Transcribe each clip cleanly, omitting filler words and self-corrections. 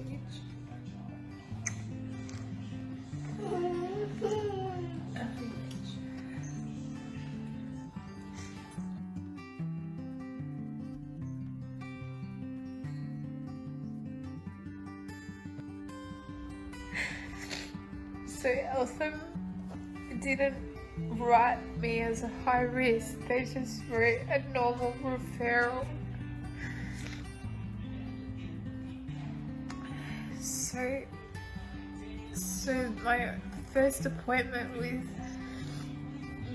footage. So Eltham didn't write me as a high risk, they just wrote a normal referral. So my first appointment with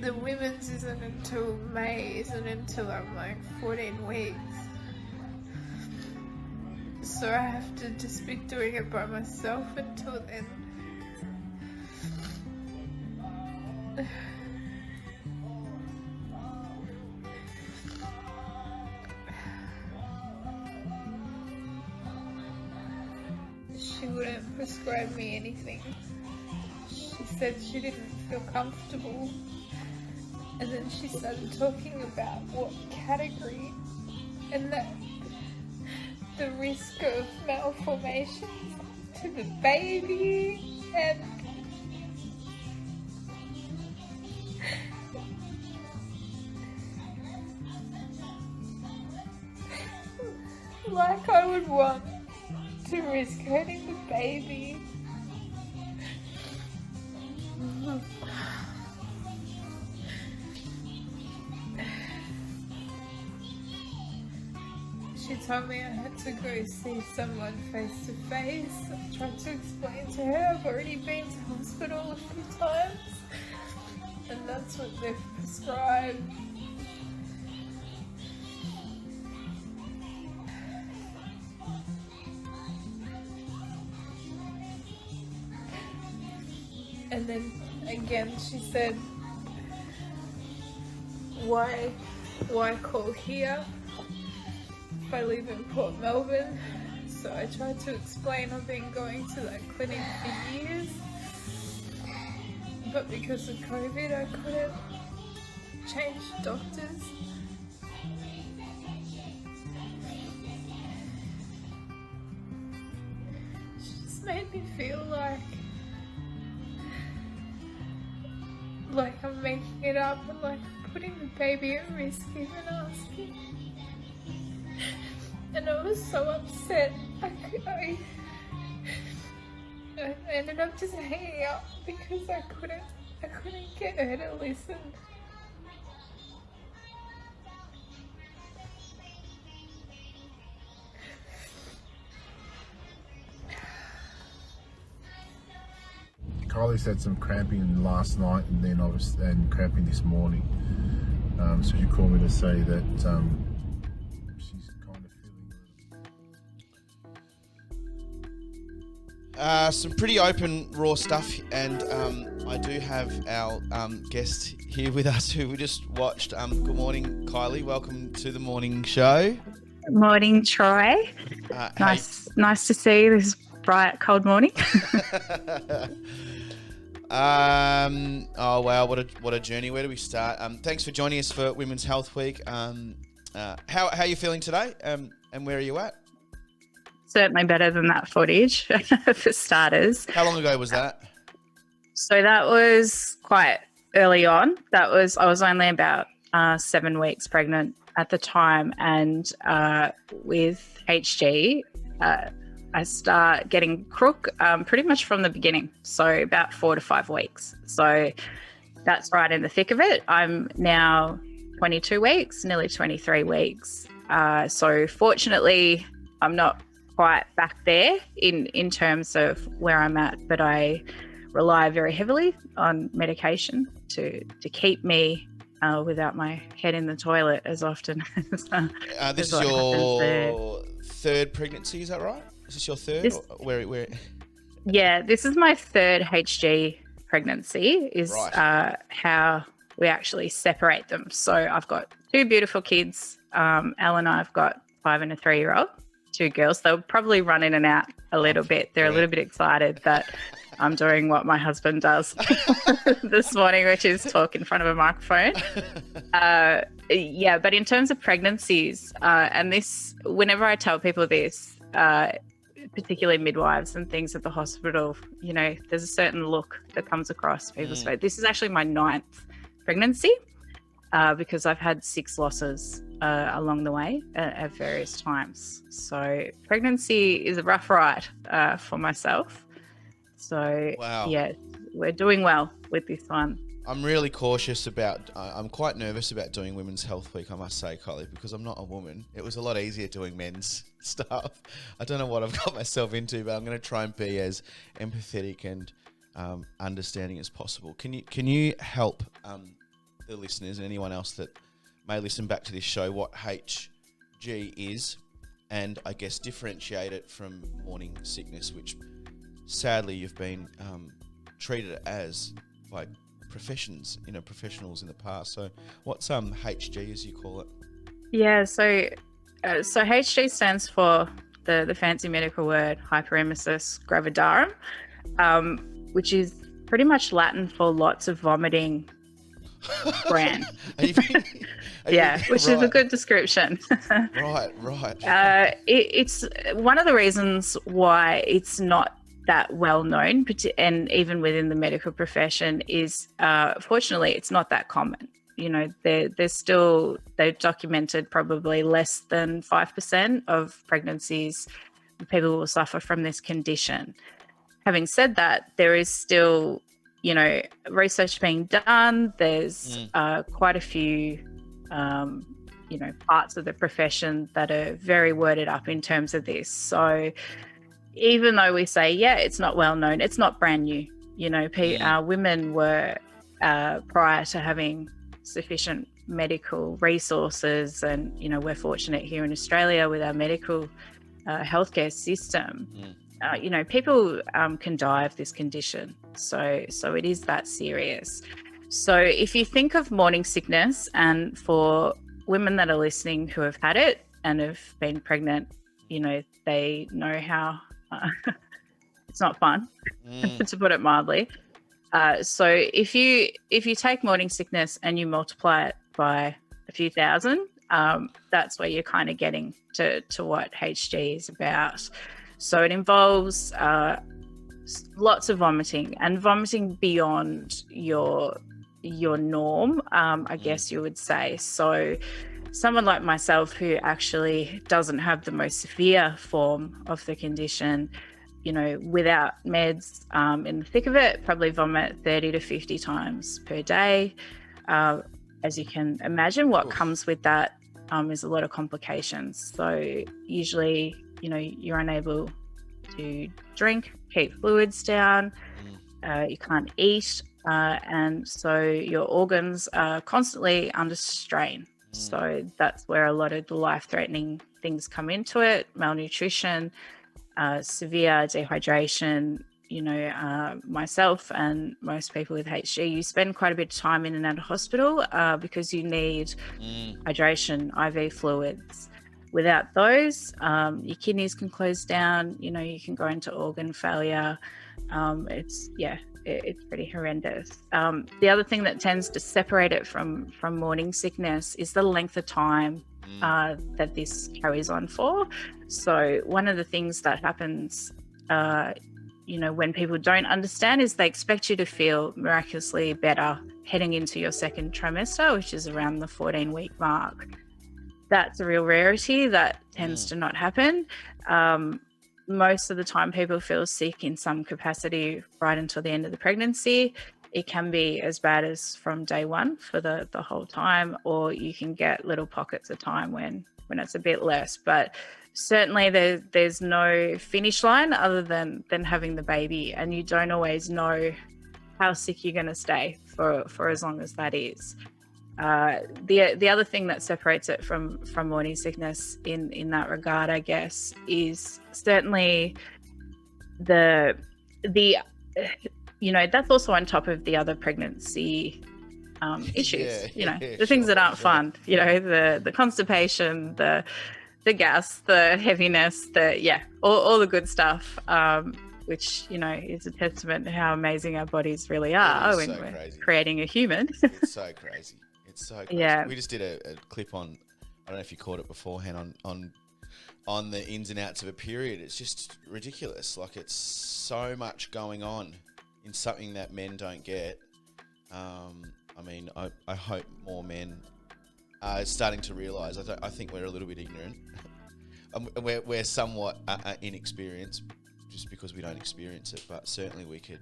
the women's isn't until May, isn't until I'm like 14 weeks. So I have to just be doing it by myself until then. She wouldn't prescribe me anything. She said she didn't feel comfortable. And then she started talking about what category and that the risk of malformations to the baby and like I would want to risk hurting the baby. She told me I had to go see someone face to face. I tried to explain to her I've already been to hospital a few times and that's what they've prescribed. And then again she said, why call here if I live in Port Melbourne? So I tried to explain I've been going to that clinic for years, but because of COVID I couldn't change doctors. She just made me feel like I'm making it up and like putting the baby at risk even asking. And I was so upset. I ended up just hanging up because I couldn't get her to listen. Kylie's had some cramping last night and then obviously cramping this morning. So she called me to say that she's kind of feeling some pretty open, raw stuff, and I do have our guest here with us who we just watched. Good morning, Kylie. Welcome to the morning show. Morning, Troy. Nice to see you this bright, cold morning. Oh wow, what a journey. Where do we start? Thanks for joining us for Women's Health Week. How are you feeling today? And where are you at? Certainly better than that footage for starters. How long ago was that? So that was quite early on. I was only about 7 weeks pregnant at the time, and with HG, I start getting crook pretty much from the beginning, so about 4 to 5 weeks. So that's right in the thick of it. I'm now 22 weeks, nearly 23 weeks. So fortunately, I'm not quite back there in terms of where I'm at, but I rely very heavily on medication to keep me without my head in the toilet as often as this is your third pregnancy, is that right? Is this your third? Where? Yeah, this is my third HG pregnancy, is right. How we actually separate them. So I've got 2 beautiful kids. Elle and I've got 5 and a 3-year-old, 2 girls. They'll probably run in and out a little bit. They're a little bit excited that I'm doing what my husband does this morning, which is talk in front of a microphone. Yeah, but in terms of pregnancies, and this, whenever I tell people this, particularly midwives and things at the hospital, you know, there's a certain look that comes across people's face. This is actually my 9th pregnancy, because I've had 6 losses along the way at various times. So pregnancy is a rough ride for myself. So Wow. yeah, we're doing well with this one. I'm really cautious about, I'm quite nervous about doing Women's Health Week, I must say, Kylie, because I'm not a woman. It was a lot easier doing men's stuff. I don't know what I've got myself into, but I'm going to try and be as empathetic and understanding as possible. Can you help the listeners and anyone else that may listen back to this show what HG is, and I guess differentiate it from morning sickness, which sadly you've been treated as by professionals in the past. So what's HG, as you call it? Yeah, so HG stands for the fancy medical word hyperemesis gravidarum, which is pretty much Latin for lots of vomiting brand. Which is a good description. Right. It's one of the reasons why it's not that well known, and even within the medical profession, is fortunately it's not that common. You know, they've documented probably less than 5% of pregnancies people will suffer from this condition. Having said that, there is still, you know, research being done. There's quite a few you know, parts of the profession that are very worded up in terms of this. So even though we say, yeah, it's not well known, it's not brand new. You know, women were, prior to having sufficient medical resources, and, you know, we're fortunate here in Australia with our medical healthcare system, you know, people can die of this condition. So it is that serious. So if you think of morning sickness, and for women that are listening who have had it and have been pregnant, you know, they know how it's not fun, to put it mildly. So if you take morning sickness and you multiply it by a few thousand, that's where you're kind of getting to what HG is about. So it involves lots of vomiting, and vomiting beyond your norm, I guess you would say. So someone like myself, who actually doesn't have the most severe form of the condition, you know, without meds, in the thick of it, probably vomit 30 to 50 times per day. As you can imagine, what comes with that is a lot of complications. So usually, you know, you're unable to drink, keep fluids down, you can't eat, and so your organs are constantly under strain. So that's where a lot of the life-threatening things come into it: malnutrition, severe dehydration. You know, myself and most people with HG, you spend quite a bit of time in and out of hospital because you need hydration, IV fluids. Without those, your kidneys can close down. You know, you can go into organ failure. It's pretty horrendous. The other thing that tends to separate it from morning sickness is the length of time that this carries on for. So one of the things that happens, you know, when people don't understand, is they expect you to feel miraculously better heading into your second trimester, which is around the 14-week mark. That's a real rarity. That tends to not happen. Most of the time people feel sick in some capacity right until the end of the pregnancy. It can be as bad as from day one for the whole time, or you can get little pockets of time when it's a bit less. But certainly there's no finish line other than having the baby, and you don't always know how sick you're going to stay for as long as that is. The other thing that separates it from morning sickness in that regard, I guess, is certainly the you know, that's also on top of the other pregnancy issues. The things that aren't fun. You know, the constipation, the gas, the heaviness, all the good stuff. Which, you know, is a testament to how amazing our bodies really are when we're creating a human. It's so crazy. It's so crazy. Yeah. We just did a clip on, I don't know if you caught it beforehand, on on the ins and outs of a period. It's just ridiculous. Like, it's so much going on in something that men don't get. I mean, I hope more men are starting to realise. I think we're a little bit ignorant. We're somewhat inexperienced just because we don't experience it. But certainly we could,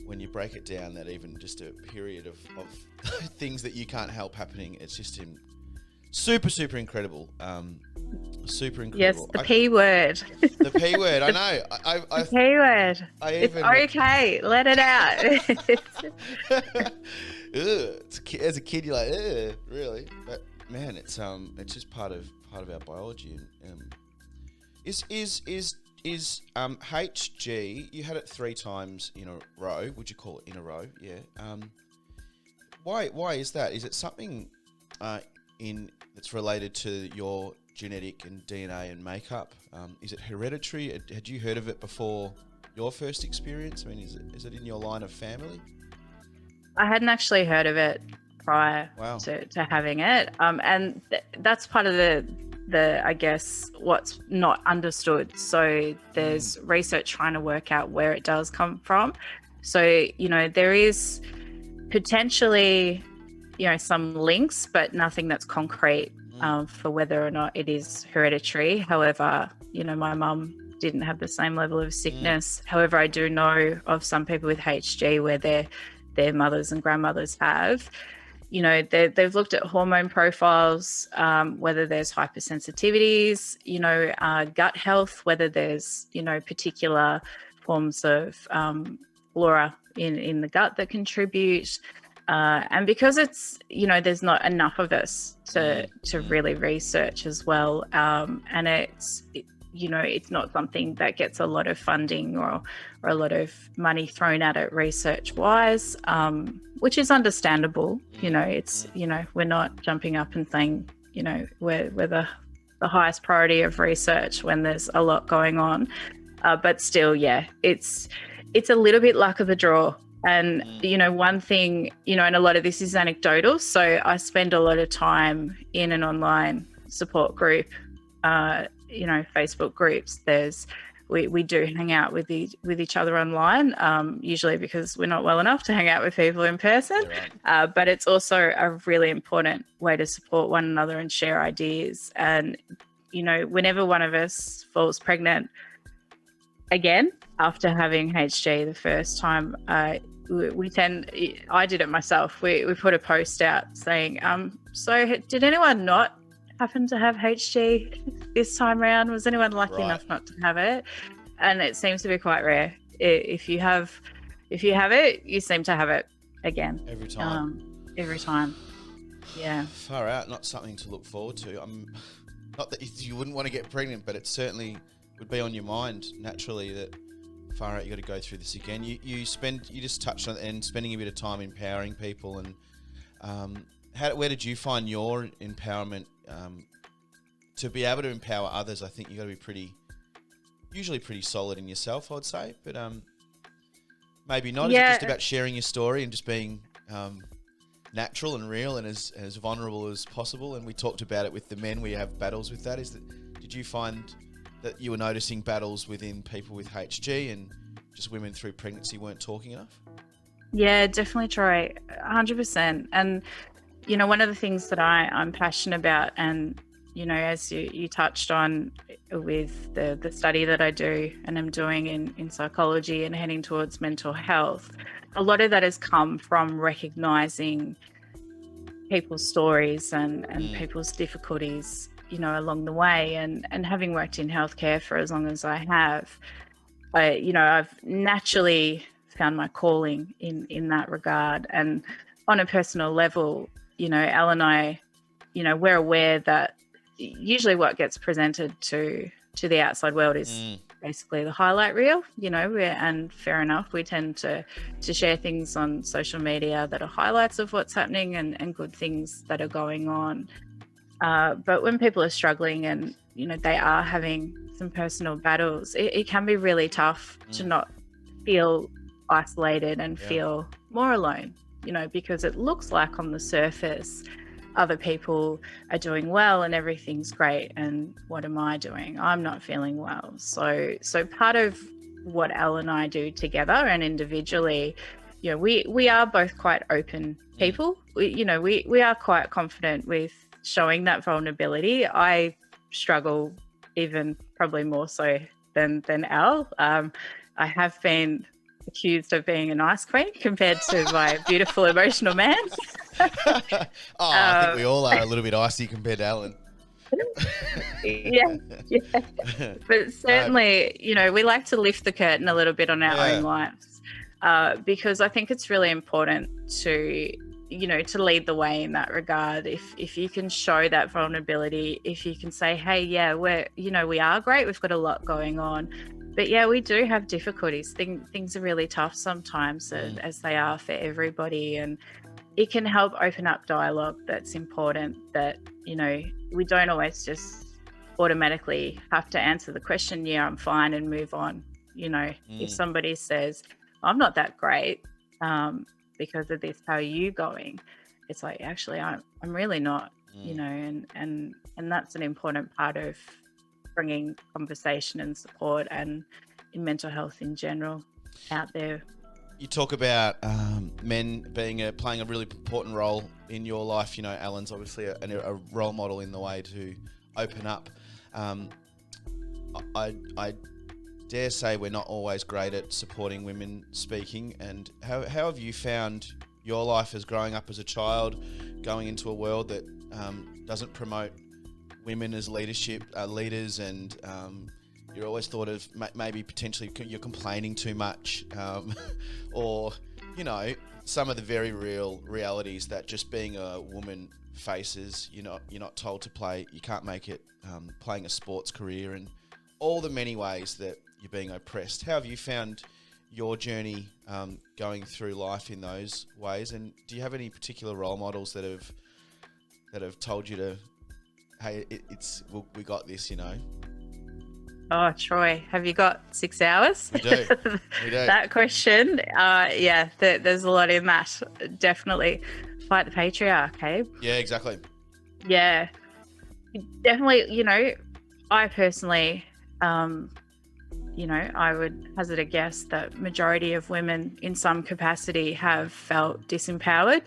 when you break it down, that even just a period of things that you can't help happening, it's just super incredible. Super incredible. Yes, the P word. The P word. I know. The P word. It's okay. Let it out. As a kid, you're like, ugh, really? But man, it's just part of our biology. Is HG? You had it 3 times in a row. Would you call it in a row? Yeah. Why is that? Is it something that's related to your genetic and DNA and makeup? Is it hereditary? Had you heard of it before your first experience? I mean, is it in your line of family? I hadn't actually heard of it prior to having it, and that's part of the I guess what's not understood. So there's research trying to work out where it does come from. So there is potentially some links, but nothing that's concrete for whether or not it is hereditary. However, my mum didn't have the same level of sickness. However, I do know of some people with HG where their mothers and grandmothers have. They've looked at hormone profiles, whether there's hypersensitivities, gut health, whether there's, particular forms of flora in the gut that contribute. And because it's, there's not enough of us to really research as well. And it's not something that gets a lot of funding or a lot of money thrown at it research wise, which is understandable. We're not jumping up and saying, we're the highest priority of research when there's a lot going on. But still, it's a little bit luck of the draw. And, one thing, and a lot of this is anecdotal. So I spend a lot of time in an online support group, Facebook groups. We do hang out with each other online, usually because we're not well enough to hang out with people in person. Right. But it's also a really important way to support one another and share ideas. And, whenever one of us falls pregnant again after having HG the first time, I did it myself. We put a post out saying, so did anyone not happen to have HG this time around? Was anyone lucky enough not to have it? And it seems to be quite rare. If you have it, you seem to have it again. Every time. Every time. Yeah. Far out. Not something to look forward to. Not that you wouldn't want to get pregnant, but it certainly would be on your mind naturally that far out you got to go through this again. You just touched on it and spending a bit of time empowering people. And where did you find your empowerment? To be able to empower others, I think you got to be usually pretty solid in yourself, I'd say. But maybe not. Yeah. Is it just about sharing your story and just being natural and real and as vulnerable as possible? And we talked about it with the men. We have battles with that. Did you find that you were noticing battles within people with HG and just women through pregnancy weren't talking enough? Yeah, definitely, Troy, 100%. And, one of the things that I'm passionate about, and, as you touched on with the study that I do and I'm doing in psychology and heading towards mental health, a lot of that has come from recognising people's stories and people's difficulties, along the way. And having worked in healthcare for as long as I have, I've naturally found my calling in that regard. And on a personal level, Elle and I, we're aware that usually what gets presented to the outside world is basically the highlight reel, and fair enough, we tend to share things on social media that are highlights of what's happening and good things that are going on. But when people are struggling and, they are having some personal battles, it can be really tough to not feel isolated and feel more alone, because it looks like on the surface other people are doing well and everything's great, and what am I doing? I'm not feeling well. So part of what Elle and I do together and individually, you know, we are both quite open people. We are quite confident with showing that vulnerability. I struggle even probably more so than Elle. I have been accused of being a nice queen compared to my beautiful emotional man. I think we all are a little bit icy compared to Alan. yeah. But certainly, you know, we like to lift the curtain a little bit on our own lives, because I think it's really important to, you know, to lead the way in that regard. If you can show that vulnerability, if you can say, hey, yeah, we are great, we've got a lot going on, but yeah, we do have difficulties. Things are really tough sometimes, as they are for everybody, and it can help open up dialogue. That's important, that, you know, we don't always just automatically have to answer the question, yeah, I'm fine, and move on. You know, if somebody says, I'm not that great because of this, how are you going? It's like, actually, I'm really not, you know, and that's an important part of bringing conversation and support and in mental health in general out there. You talk about men playing a really important role in your life. You know, Alan's obviously a role model in the way to open up. I dare say we're not always great at supporting women speaking. And how have you found your life as growing up as a child, going into a world that doesn't promote women as leaders, and you're always thought of maybe potentially you're complaining too much, or, you know, some of the very real realities that just being a woman faces. You're not told to play. You can't make it playing a sports career, and all the many ways that you're being oppressed. How have you found your journey going through life in those ways? And do you have any particular role models that have told you to, hey, we got this, you know? Oh, Troy, have you got 6 hours? We do. That question, yeah, there's a lot in that. Definitely fight the patriarch, hey? Yeah, exactly. Yeah, definitely. You know, I personally, you know, I would hazard a guess that majority of women in some capacity have felt disempowered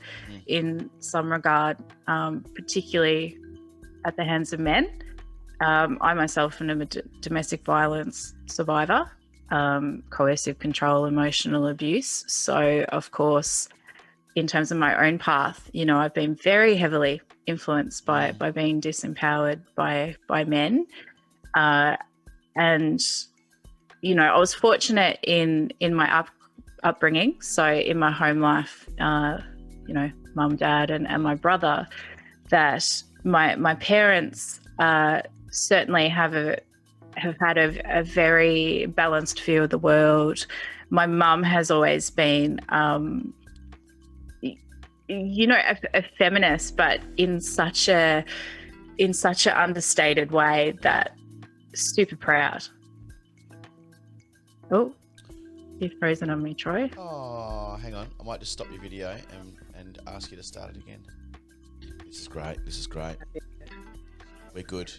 in some regard, particularly at the hands of men. I myself am a domestic violence survivor, coercive control, emotional abuse. So, of course, in terms of my own path, you know, I've been very heavily influenced by being disempowered by men. And, you know, I was fortunate in my upbringing. So in my home life, you know, mum, dad, and my brother, that my parents certainly have had a very balanced view of the world. My mum has always been, you know, a feminist, but in such an understated way that super proud. Oh, you've frozen on me, Troy. Oh, hang on. I might just stop your video and ask you to start it again. This is great. We're good.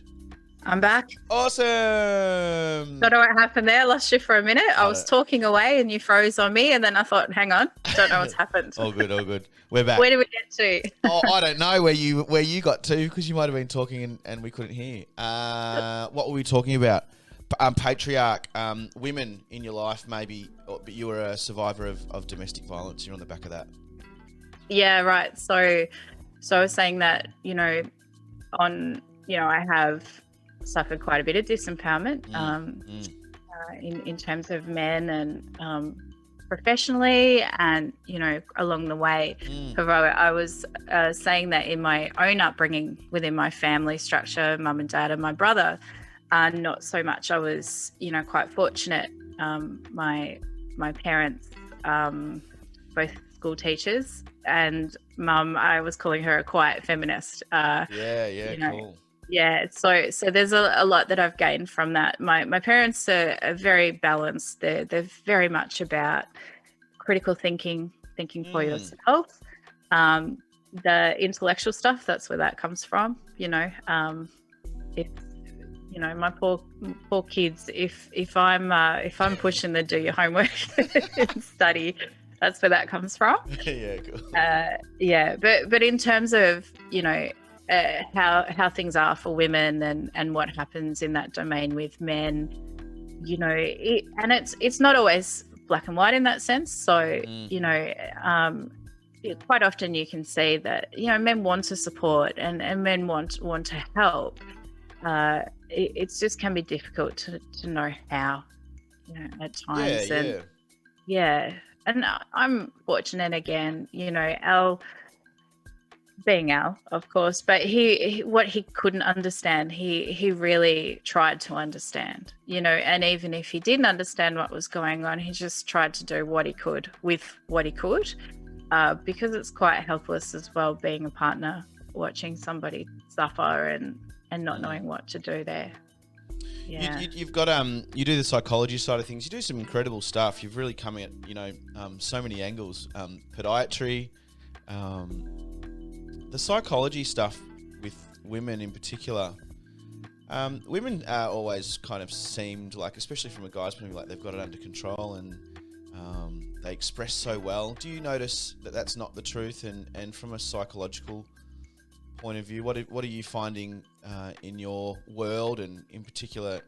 I'm back. Awesome. Don't know what happened there. Lost you for a minute. I was talking away and you froze on me, and then I thought, hang on, don't know what's happened. All good. We're back. Where did we get to? I don't know where you got to, because you might have been talking and we couldn't hear. What were we talking about? Patriarch, women in your life, maybe, but you were a survivor of domestic violence. You're on the back of that. Yeah, right. So I was saying that, you know, I have suffered quite a bit of disempowerment in terms of men and professionally, and, you know, along the way. I was saying that in my own upbringing within my family structure, mum and dad and my brother, not so much. I was, you know, quite fortunate. My parents, both school teachers, and mum, I was calling her a quiet feminist. You know, cool. Yeah, so there's a lot that I've gained from that. My parents are very balanced. They're very much about critical thinking for yourself. the intellectual stuff, that's where that comes from. If my poor kids, if I'm pushing the do your homework and study, that's where that comes from. Yeah, cool. But in terms of how things are for women and what happens in that domain with men, it's not always black and white in that sense. So quite often you can see that men want to support and men want to help. It's just can be difficult to know how, at times. And I'm fortunate again, Al being Al, of course, but he what he couldn't understand, he really tried to understand, and even if he didn't understand what was going on, he just tried to do what he could with what he could, because it's quite helpless as well, being a partner, watching somebody suffer and not knowing what to do there. Yeah. You've got you do the psychology side of things. You do some incredible stuff. You've really come at so many angles. Podiatry, the psychology stuff with women in particular. Women always kind of seemed like, especially from a guy's point of view, like they've got it under control and they express so well. Do you notice that that's not the truth? And from a psychological point of view, what are you finding in your world, and in particular,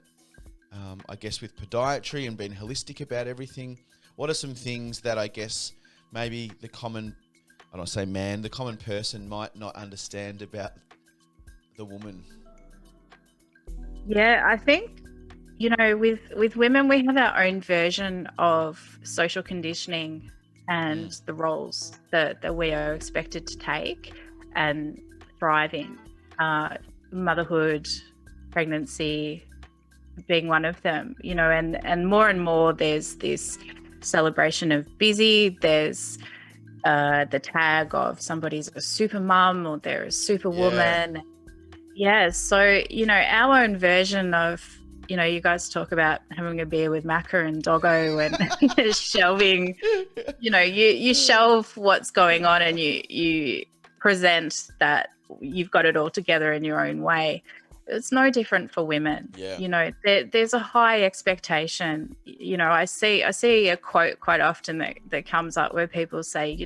I guess with podiatry and being holistic about everything? What are some things that I guess maybe the common person might not understand about the woman? Yeah, I think with women, we have our own version of social conditioning and the roles that we are expected to take and thriving. Motherhood, pregnancy being one of them, and more there's this celebration of busy. There's the tag of somebody's a super mum or they're a super woman. Yeah, so our own version of, you guys talk about having a beer with Macca and Doggo and shelving, you shelve what's going on and you present that you've got it all together in your own way. It's no different for women. There's a high expectation. I see a quote quite often that comes up where people say,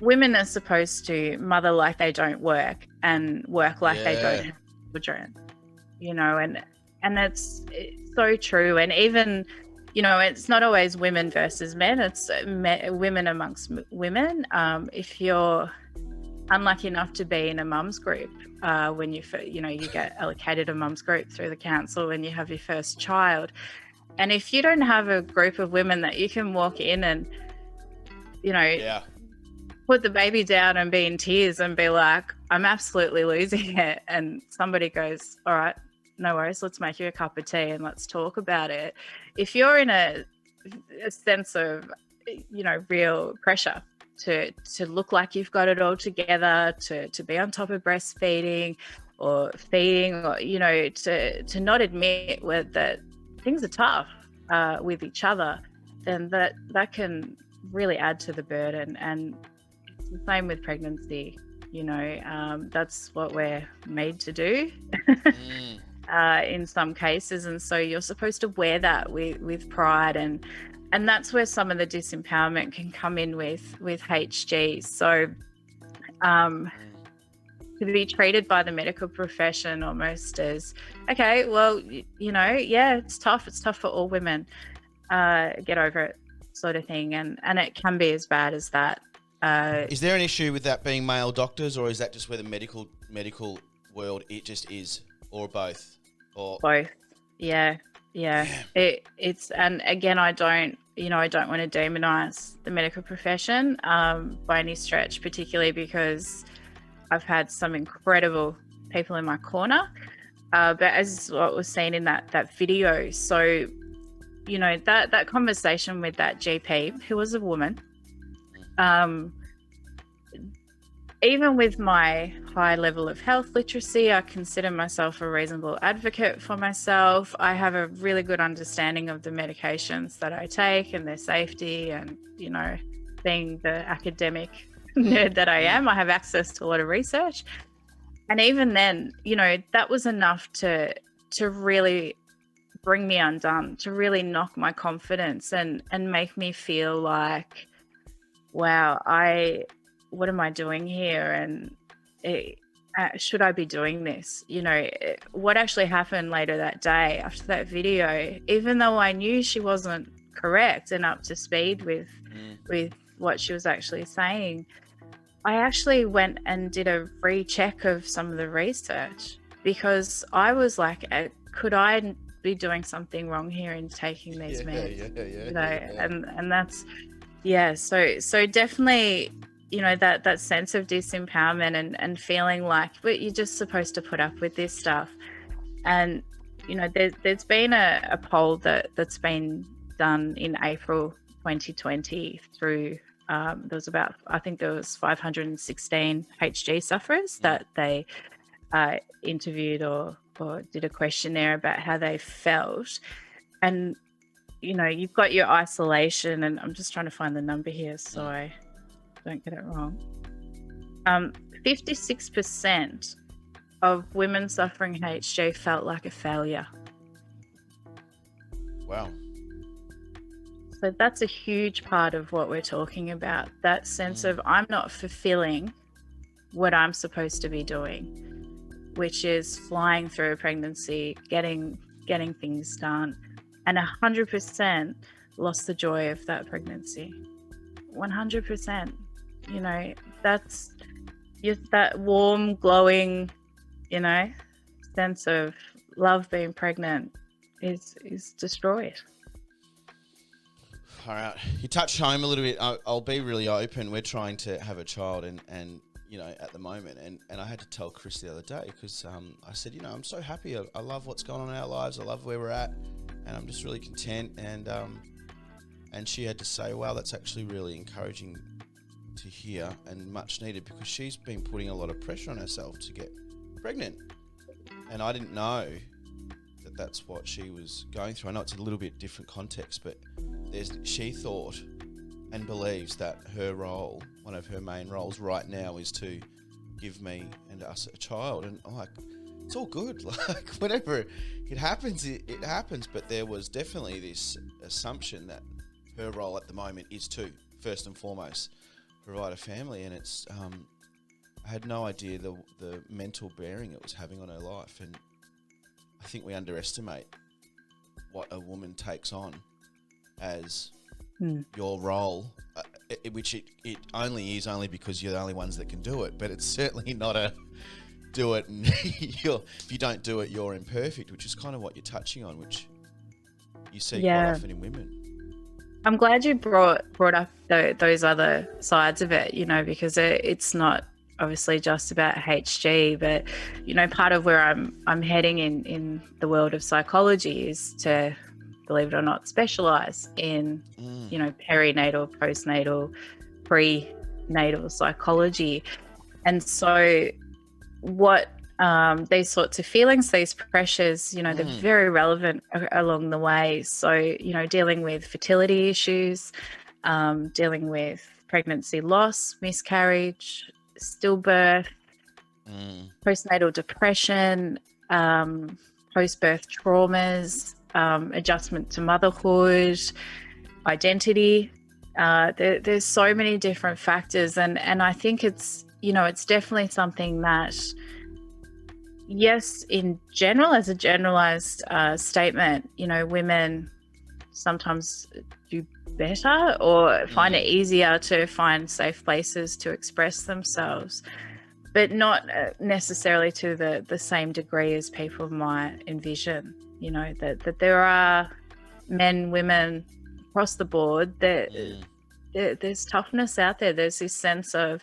women are supposed to mother like they don't work and work like they don't have children, and it's so true. And even it's not always women versus men, it's women amongst women. If you're unlucky enough to be in a mum's group, when you get allocated a mum's group through the council when you have your first child, and if you don't have a group of women that you can walk in and put the baby down and be in tears and be like, I'm absolutely losing it, and somebody goes, all right, no worries, let's make you a cup of tea and let's talk about it. If you're in a sense of real pressure to look like you've got it all together, to be on top of breastfeeding or feeding, or to not admit that things are tough with each other, then that can really add to the burden. And it's the same with pregnancy. That's what we're made to do in some cases, and so you're supposed to wear that with pride, and that's where some of the disempowerment can come in with HG. So to be treated by the medical profession almost as, okay, well, it's tough for all women, get over it, sort of thing, and it can be as bad as that. Is there an issue with that being male doctors, or is that just where the medical world it just is, or both? Or both. Yeah. It's, and again, I don't want to demonize the medical profession by any stretch, particularly because I've had some incredible people in my corner. But as what was seen in that video, so that conversation with that GP, who was a woman, even with my high level of health literacy, I consider myself a reasonable advocate for myself. I have a really good understanding of the medications that I take and their safety, and being the academic nerd that I am, I have access to a lot of research. And even then, that was enough to really bring me undone, to really knock my confidence and make me feel like, wow, what am I doing here? And should I be doing this? What actually happened later that day after that video, even though I knew she wasn't correct and up to speed with what she was actually saying, I actually went and did a recheck of some of the research, because I was like, could I be doing something wrong here in taking these meds? And that's, so definitely, that sense of disempowerment and feeling like, but you're just supposed to put up with this stuff. And there's been a poll that's been done in April 2020 through there was about, I think there was 516 HG sufferers that they interviewed or did a questionnaire about how they felt. And you've got your isolation, and I'm just trying to find the number here so I don't get it wrong. 56% of women suffering HG felt like a failure. Wow. So that's a huge part of what we're talking about, that sense of I'm not fulfilling what I'm supposed to be doing, which is flying through a pregnancy, getting things done, and 100% lost the joy of that pregnancy. 100%. That's just that warm, glowing, sense of love being pregnant is destroyed. All right. You touched home a little bit. I'll be really open. We're trying to have a child and at the moment. And I had to tell Chris the other day because I said, I'm so happy. I love what's going on in our lives. I love where we're at. And I'm just really content. And she had to say, wow, that's actually really encouraging to hear and much needed, because she's been putting a lot of pressure on herself to get pregnant. And I didn't know that that's what she was going through. I know it's a little bit different context, but she thought and believes that her role, one of her main roles right now, is to give me and us a child. And I'm like, it's all good. Like, whenever it happens, it happens. But there was definitely this assumption that her role at the moment is to, first and foremost, provide a family. And it's, I had no idea the mental bearing it was having on her life. And I think we underestimate what a woman takes on as your role, which it only is because you're the only ones that can do it. But it's certainly not a do it and if you don't do it, you're imperfect, which is kind of what you're touching on, which you see quite often in women. I'm glad you brought up those other sides of it, because it's not obviously just about HG, but part of where I'm heading in the world of psychology is to, believe it or not, specialize in perinatal, postnatal, prenatal psychology. And so what these sorts of feelings, these pressures, they're very relevant along the way. So dealing with fertility issues, dealing with pregnancy loss, miscarriage, stillbirth, postnatal depression, post-birth traumas, adjustment to motherhood, identity. There's so many different factors, and I think it's it's definitely something that, yes, in general, as a generalized statement, women sometimes do better or find it easier to find safe places to express themselves, but not necessarily to the same degree as people might envision. That there are men, women across the board that there's toughness out there. There's this sense of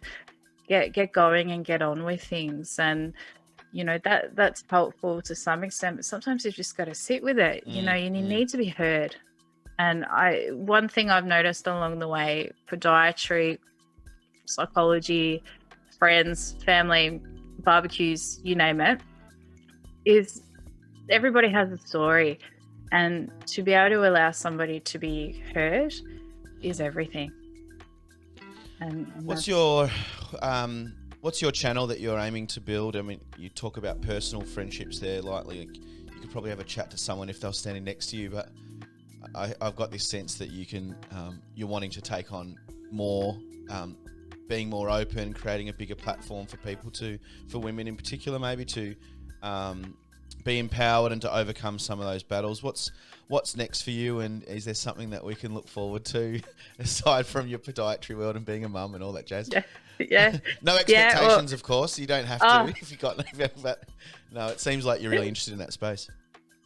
get going and get on with things, and that's helpful to some extent, but sometimes you've just got to sit with it. You need to be heard. And one thing I've noticed along the way, podiatry, psychology, friends, family, barbecues, you name it, is everybody has a story, and to be able to allow somebody to be heard is everything. And What's your channel that you're aiming to build? I mean, you talk about personal friendships there lightly. You could probably have a chat to someone if they're standing next to you, but I've got this sense that you're wanting to take on more, being more open, creating a bigger platform for women in particular, maybe to be empowered and to overcome some of those battles. What's next for you, and is there something that we can look forward to aside from your podiatry world and being a mum and all that jazz? Yeah. No expectations, of course. You don't have to if you got no. But no, it seems like you're really interested in that space.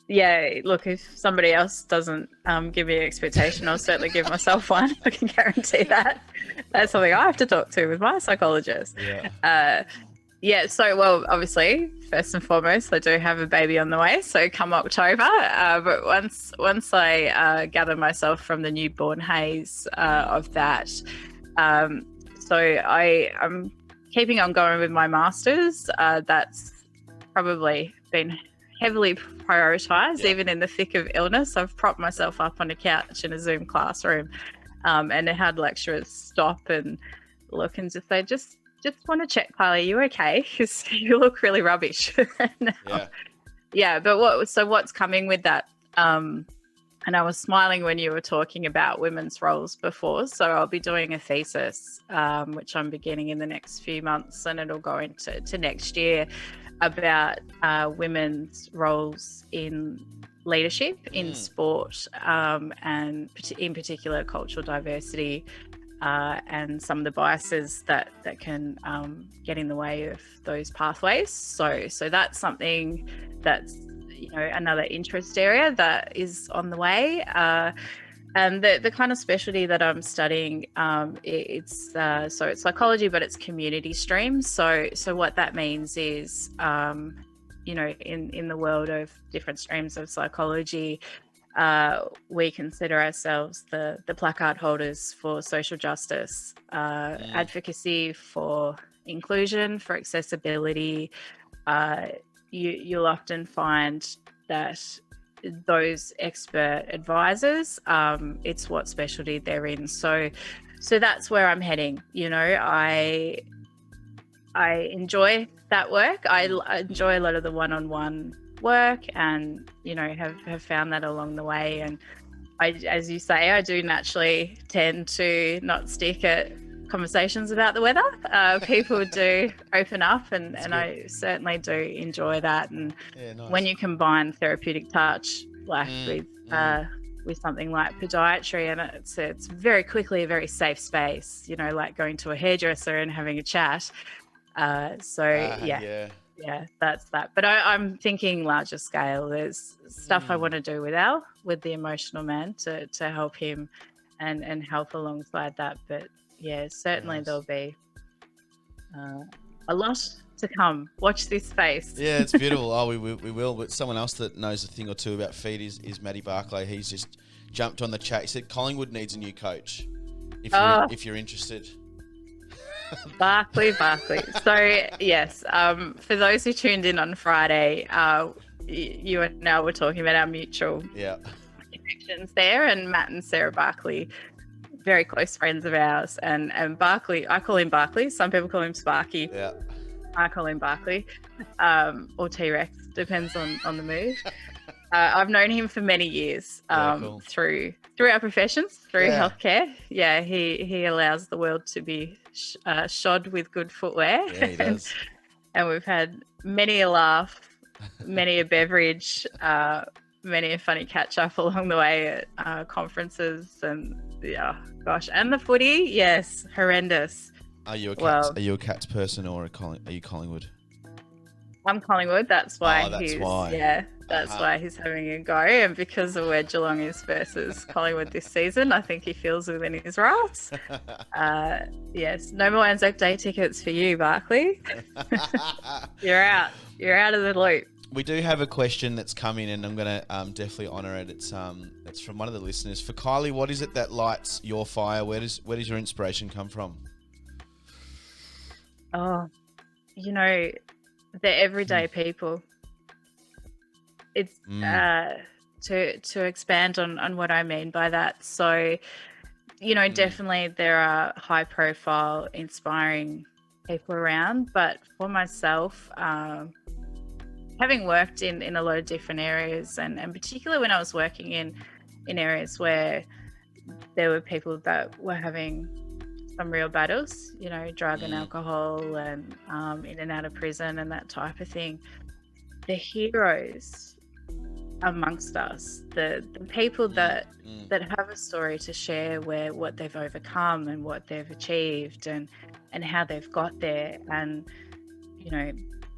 Yeah, look, if somebody else doesn't give me an expectation, I'll certainly give myself one. I can guarantee that. That's something I have to talk to with my psychologist. Yeah. So, well, obviously, first and foremost, I do have a baby on the way. So come October, but once I gather myself from the newborn haze of that, so I'm keeping on going with my master's. That's probably been heavily prioritized, even in the thick of illness. I've propped myself up on a couch in a Zoom classroom, and I had lecturers stop and look and just say, just want to check, Kylie, are you okay? Because you look really rubbish. But what's coming with that? And I was smiling when you were talking about women's roles before. So I'll be doing a thesis, which I'm beginning in the next few months, and it'll go into next year, about women's roles in leadership, in sport, and in particular cultural diversity, and some of the biases that can get in the way of those pathways. So that's something that's another interest area that is on the way. And the kind of specialty that I'm studying, it's psychology, but it's community stream. So what that means is, in the world of different streams of psychology, we consider ourselves the placard holders for social justice, advocacy for inclusion, for accessibility. You'll often find that those expert advisors, it's what specialty they're in. So that's where I'm heading. I enjoy that work. I enjoy a lot of the one-on-one work, and have found that along the way. And as you say, I do naturally tend to not stick at conversations about the weather. People do open up, and I certainly do enjoy that. And nice. When you combine therapeutic touch with something like podiatry, and it's very quickly a very safe space, like going to a hairdresser and having a chat. That's that. But I'm thinking larger scale. There's stuff I want to do with the emotional man to help him and help alongside that. But certainly There'll be a lot to come. Watch this space. Yeah, it's beautiful. We will. But someone else that knows a thing or two about feet is Matty Barclay. He's just jumped on the chat. He said Collingwood needs a new coach. If you're interested. Barclay. So yes, for those who tuned in on Friday, you and I were talking about our mutual connections there, and Matt and Sarah Barclay, very close friends of ours, and Barclay, I call him Barclay. Some people call him Sparky. Yeah. I call him Barclay, or T-Rex, depends on the mood. I've known him for many years, cool. through our professions, through healthcare. Yeah, he allows the world to be shod with good footwear. Yeah, he does. And we've had many a laugh, many a beverage, many a funny catch up along the way at conferences, and and the footy, yes, horrendous. Are you a Cats person, or are you Collingwood? I'm Collingwood. That's why why he's having a go, and because of where Geelong is versus Collingwood this season, I think he feels within his rights. Yes, no more Anzac Day tickets for you, Barclay. You're out of the loop. We do have a question that's come in, and I'm going to definitely honour it. It's from one of the listeners. For Kylie, what is it that lights your fire? Where does your inspiration come from? Oh, they're everyday people. It's to expand on what I mean by that. So you know, definitely there are high profile, inspiring people around. But for myself, having worked in a lot of different areas, and particularly when I was working in areas where there were people that were having some real battles, you know, drug and alcohol, and in and out of prison and that type of thing, the heroes amongst us, the people that have a story to share, where what they've overcome and what they've achieved, and how they've got there, and you know,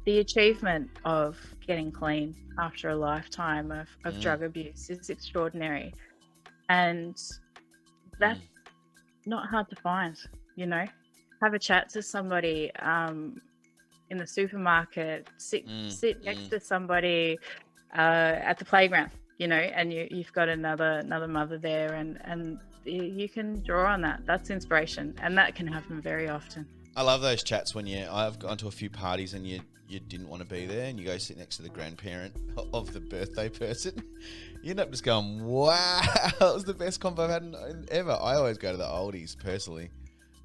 the achievement of getting clean after a lifetime of drug abuse is extraordinary, and that's not hard to find. You know, have a chat to somebody in the supermarket, sit next to somebody at the playground, you know, and you've got another mother there, and you can draw on that. That's inspiration, and that can happen very often. I love those chats when I've gone to a few parties and you didn't want to be there, and you go sit next to the grandparent of the birthday person. You end up just going, wow, that was the best combo I've had ever. I always go to the oldies personally.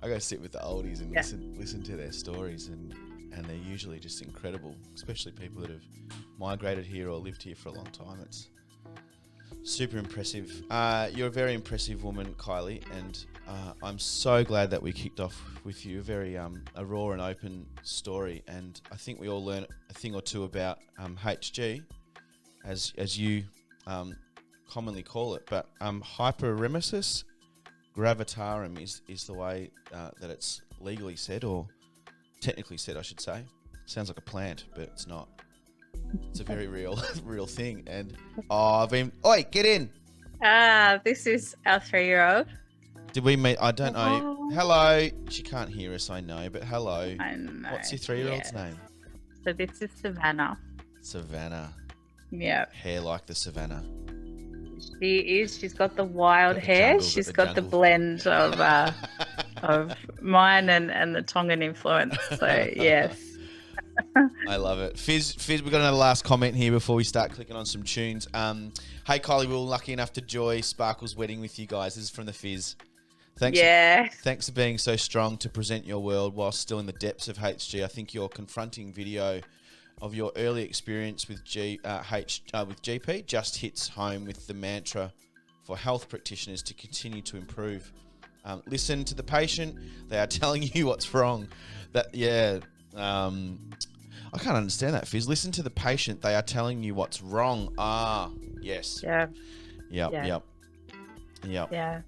I go sit with the oldies and listen to their stories, and they're usually just incredible, especially people that have migrated here or lived here for a long time. It's super impressive. You're a very impressive woman, Kylie, and I'm so glad that we kicked off with you. A very a raw and open story, and I think we all learn a thing or two about HG, as you commonly call it. But hyperemesis gravitarum is the way that it's legally said, or technically said, I should say. Sounds like a plant, but it's not. It's a very real thing. And oi, get in. This is our 3-year-old. Did we meet? I don't know. Hello. She can't hear us, I know, but hello. I know. What's your 3-year-old's name? So this is Savannah. Savannah. Yeah. Hair like the savannah. She is. She's got the wild hair. She's got the blend of mine and the Tongan influence. So yes. I love it. Fizz, we've got another last comment here before we start clicking on some tunes. Hey, Kylie, we were lucky enough to enjoy Sparkle's wedding with you guys. This is from the Fizz. Thanks for being so strong to present your world while still in the depths of HG. I think your confronting video of your early experience with GP just hits home with the mantra for health practitioners to continue to improve. Listen to the patient. They are telling you what's wrong. I can't understand that, Fizz. Listen to the patient. They are telling you what's wrong. Yes. Yeah. Yep. Yeah.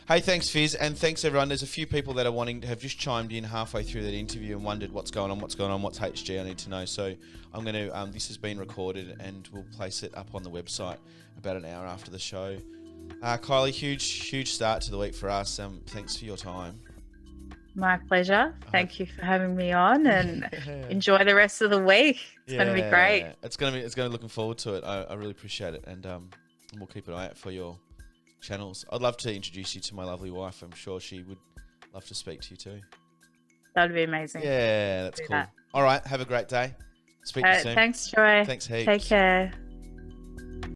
Hey, thanks, Fizz, and thanks, everyone. There's a few people that have just chimed in halfway through that interview and wondered what's going on, what's HG, I need to know. So I'm going to, this has been recorded and we'll place it up on the website about an hour after the show. Kylie, huge start to the week for us. Thanks for your time. My pleasure. Thank you for having me on, and enjoy the rest of the week. It's going to be great. It's going to be looking forward to it. I really appreciate it, and we'll keep an eye out for your channels. I'd love to introduce you to my lovely wife. I'm sure she would love to speak to you too. That would be amazing. Yeah, that's cool. All right, have a great day. Speak to you soon. Thanks, Troy. Thanks heaps. Take care.